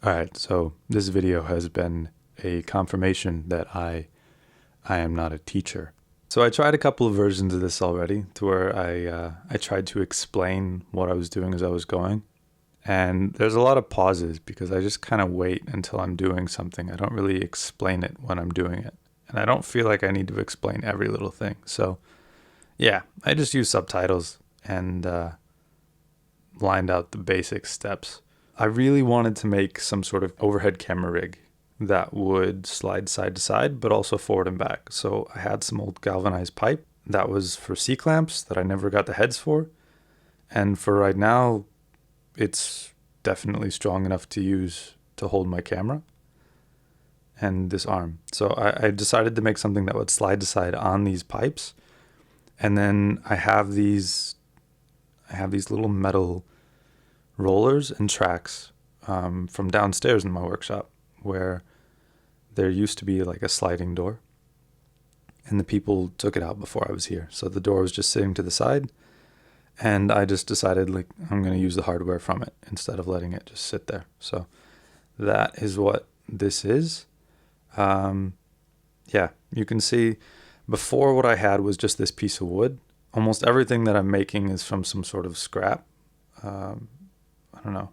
Alright, so this video has been a confirmation that I am not a teacher. So I tried a couple of versions of this already to where I tried to explain what I was doing as I was going. And there's a lot of pauses because I just kind of wait until I'm doing something. I don't really explain it when I'm doing it. And I don't feel like I need to explain every little thing. So yeah, I just use subtitles and lined out the basic steps. I really wanted to make some sort of overhead camera rig that would slide side to side, but also forward and back. So I had some old galvanized pipe that was for C-clamps that I never got the heads for. And for right now, it's definitely strong enough to use to hold my camera and this arm. So I decided to make something that would slide to side on these pipes. And then I have these little metal rollers and tracks from downstairs in my workshop where there used to be like a sliding door and the people took it out before I was here. So the door was just sitting to the side and I just decided like I'm going to use the hardware from it instead of letting it just sit there. So that is what this is. Yeah, you can see before what I had was just this piece of wood. Almost everything that I'm making is from some sort of scrap. I don't know.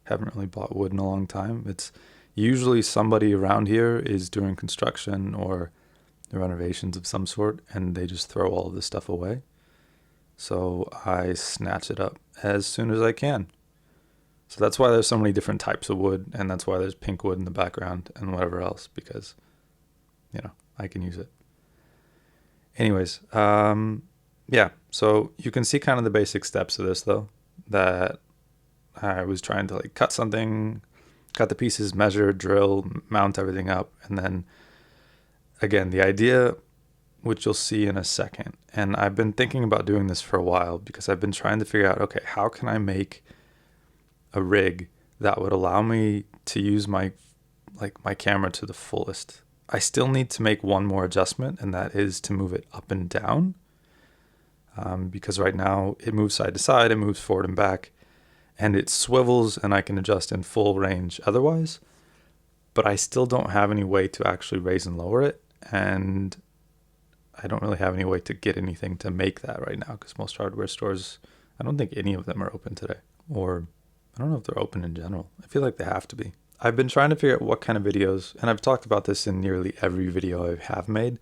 Haven't really bought wood in a long time. It's usually somebody around here is doing construction or renovations of some sort and they just throw all of this stuff away. So I snatch it up as soon as I can. So that's why there's so many different types of wood and that's why there's pink wood in the background and whatever else because, I can use it. Anyways, yeah, so you can see kind of the basic steps of this though, that I was trying to like cut something, cut the pieces, measure, drill, mount everything up. And then again, the idea, which you'll see in a second. And I've been thinking about doing this for a while because I've been trying to figure out, okay, how can I make a rig that would allow me to use my camera to the fullest? I still need to make one more adjustment, and that is to move it up and down. Because right now it moves side to side, it moves forward and back, and it swivels and I can adjust in full range otherwise. But I still don't have any way to actually raise and lower it, and I don't really have any way to get anything to make that right now because most hardware stores, I don't think any of them are open today. Or I don't know if they're open in general. I feel like they have to be. I've been trying to figure out what kind of videos, and I've talked about this in nearly every video I have made,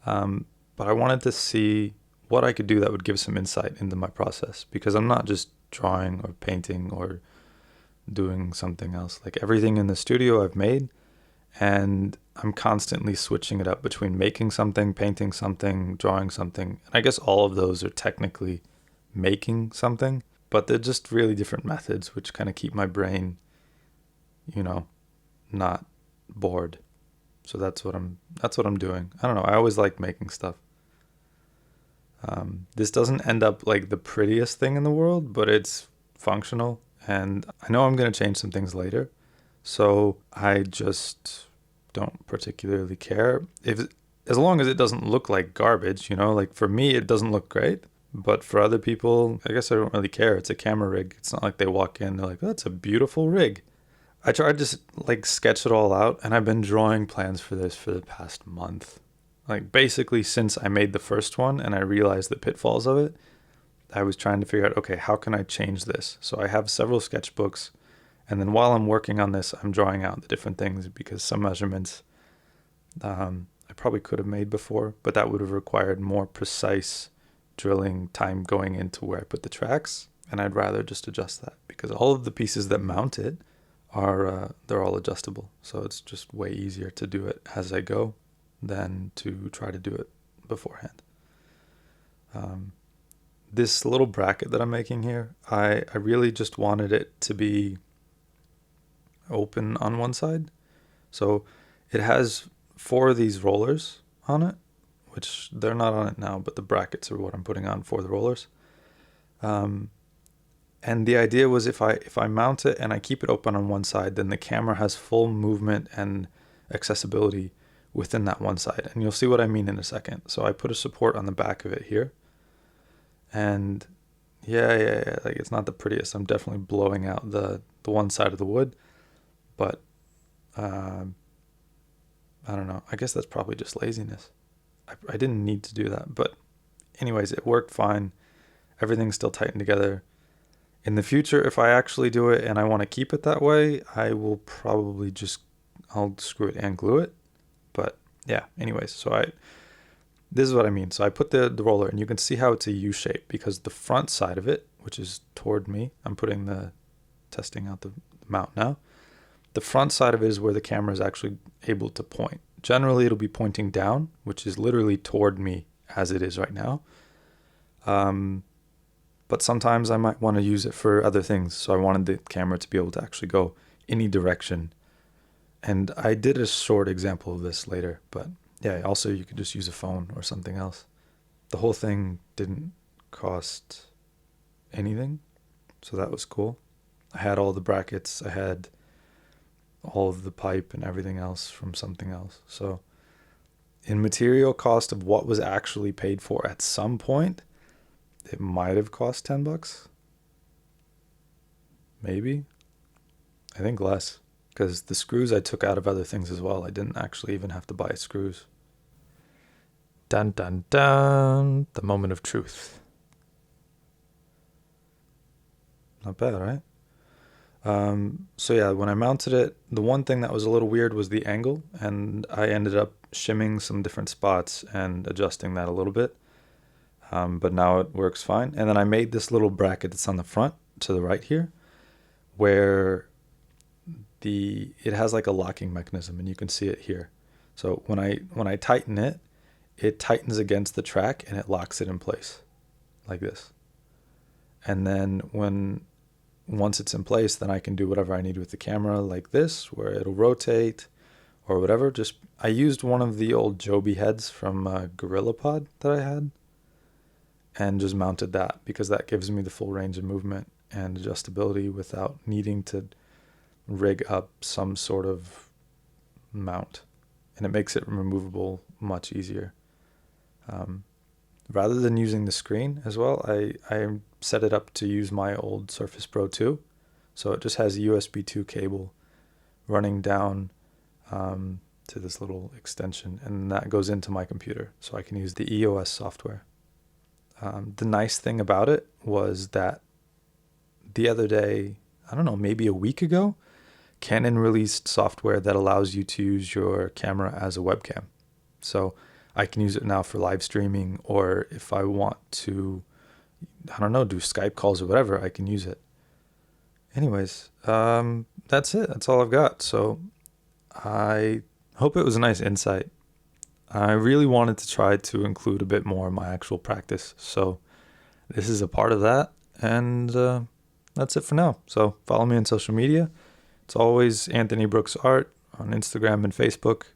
but I wanted to see what I could do that would give some insight into my process because I'm not just drawing or painting or doing something else. Like everything in the studio I've made, and I'm constantly switching it up between making something, painting something, drawing something. And I guess all of those are technically making something, but they're just really different methods which kind of keep my brain not bored. So that's what I'm doing. I don't know. I always like making stuff. This doesn't end up like the prettiest thing in the world, but it's functional. And I know I'm going to change some things later. So I just don't particularly care as long as it doesn't look like garbage, like for me, it doesn't look great. But for other people, I guess I don't really care. It's a camera rig. It's not like they walk in, they're like, oh, that's a beautiful rig. I tried to like sketch it all out, and I've been drawing plans for this for the past month. Like basically since I made the first one and I realized the pitfalls of it, I was trying to figure out, okay, how can I change this? So I have several sketchbooks, and then while I'm working on this, I'm drawing out the different things because some measurements I probably could have made before, but that would have required more precise drilling time going into where I put the tracks, and I'd rather just adjust that because all of the pieces that mount it they're all adjustable. So it's just way easier to do it as I go than to try to do it beforehand. This little bracket that I'm making here, I really just wanted it to be open on one side. So it has 4 of these rollers on it, which they're not on it now, but the brackets are what I'm putting on for the rollers. And the idea was if I mount it and I keep it open on one side, then the camera has full movement and accessibility within that one side. And you'll see what I mean in a second. So I put a support on the back of it here. And yeah, like it's not the prettiest. I'm definitely blowing out the one side of the wood. but I don't know. I guess that's probably just laziness. I didn't need to do that, but anyways, it worked fine. Everything's still tightened together. In the future, if I actually do it and I want to keep it that way, I will probably I'll screw it and glue it. But yeah, anyways, this is what I mean. So I put the roller, and you can see how it's a U shape because the front side of it, which is toward me, I'm testing out the mount now. The front side of it is where the camera is actually able to point. Generally, it'll be pointing down, which is literally toward me as it is right now. But sometimes I might want to use it for other things. So I wanted the camera to be able to actually go any direction. And I did a short example of this later, but yeah, also you could just use a phone or something else. The whole thing didn't cost anything, so that was cool. I had all the brackets, I had all of the pipe and everything else from something else. So in material cost of what was actually paid for at some point, it might have cost $10. Maybe. I think less. Because the screws I took out of other things as well. I didn't actually even have to buy screws. Dun dun dun. The moment of truth. Not bad, right? So yeah, when I mounted it, the one thing that was a little weird was the angle. And I ended up shimming some different spots and adjusting that a little bit. But now it works fine. And then I made this little bracket that's on the front to the right here, where it has like a locking mechanism, and you can see it here. So when I tighten it, it tightens against the track and it locks it in place like this. And then once it's in place, then I can do whatever I need with the camera like this, where it'll rotate or whatever. I used one of the old Joby heads from Gorillapod that I had and just mounted that because that gives me the full range of movement and adjustability without needing to rig up some sort of mount, and it makes it removable much easier. Rather than using the screen as well, I set it up to use my old Surface Pro 2, so it just has a USB 2 cable running down to this little extension, and that goes into my computer, so I can use the EOS software. The nice thing about it was that the other day, I don't know, maybe a week ago, Canon released software that allows you to use your camera as a webcam. So I can use it now for live streaming, or if I want to, I don't know, do Skype calls or whatever, I can use it. Anyways, that's it. That's all I've got. So I hope it was a nice insight. I really wanted to try to include a bit more of my actual practice. So this is a part of that. And that's it for now. So follow me on social media. It's always Anthony Brooks Art on Instagram and Facebook.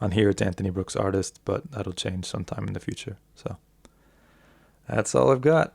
On here, it's Anthony Brooks Artist, but that'll change sometime in the future. So that's all I've got.